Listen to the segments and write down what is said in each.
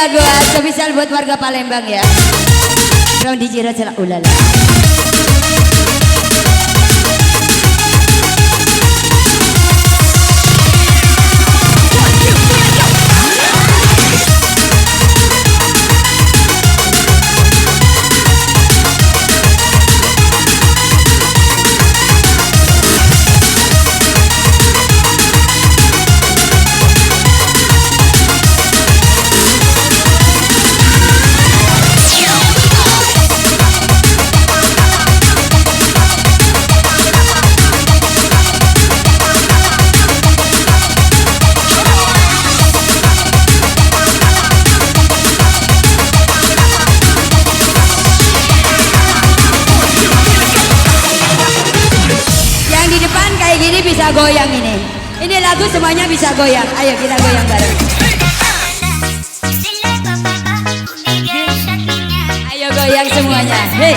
lagu spesial buat warga Palembang ya. From DJ Rosella ulala. Bisa goyang ini. Ini lagu semuanya bisa goyang. Ayo kita goyang bareng. Ayo goyang semuanya. Hei.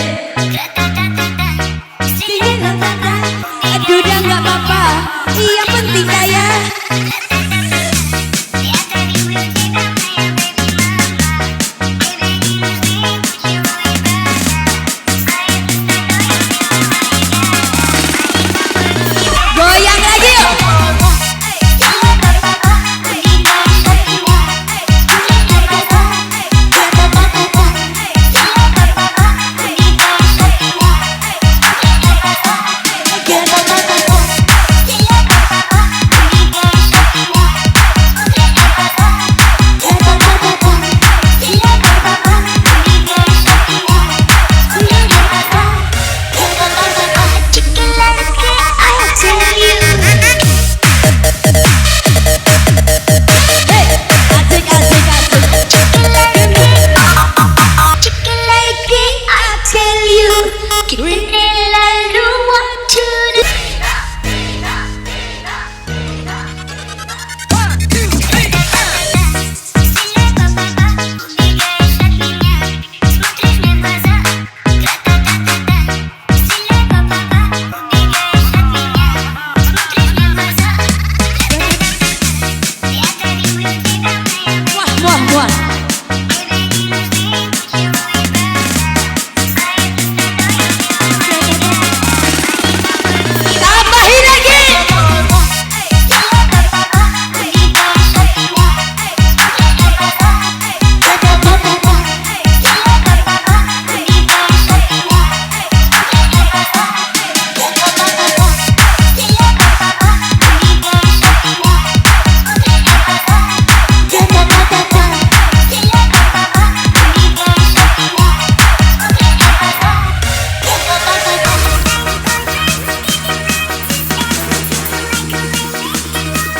Aduh udah nggak apa-apa. Iya penting saya.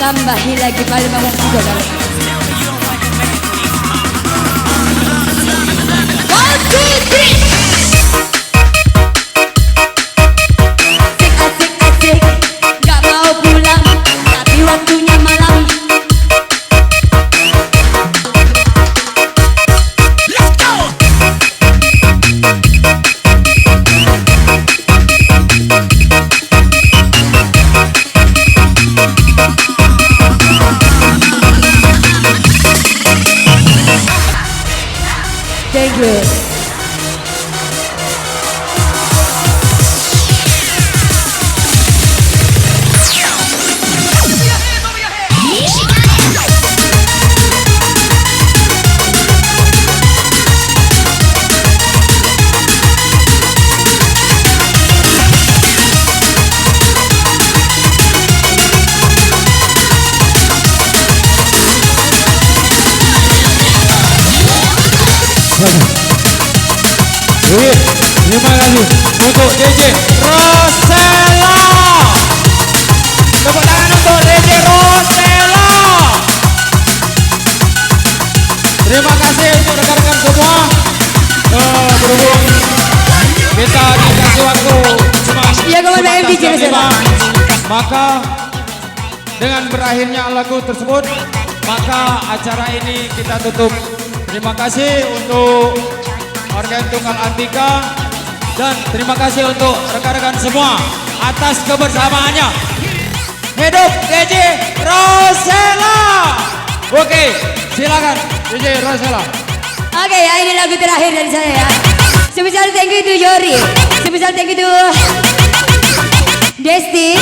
Tambahin lagi Palembang juga kalau. One, two, three. Asik, asik, asik. Gak mau pulang, tapi waktunya malam. Let's go. Thank you. Terima kasih untuk DJ Rosella. Tepuk tangan untuk DJ Rosella. Terima kasih untuk rekan-rekan semua. Berhubung kita dikasih waktu cuma Ya kemudian DJ Rosella. Maka dengan berakhirnya lagu tersebut, maka acara ini kita tutup. Terima kasih untuk Organ Tunggal Antika dan terima kasih untuk rekan-rekan semua atas kebersamaannya. Hidup DJ Rosella. Oke, silakan DJ Rosela. Oke ya, ini lagu terakhir dari saya ya. Spesial thank you to Yori. Spesial thank you to Desti.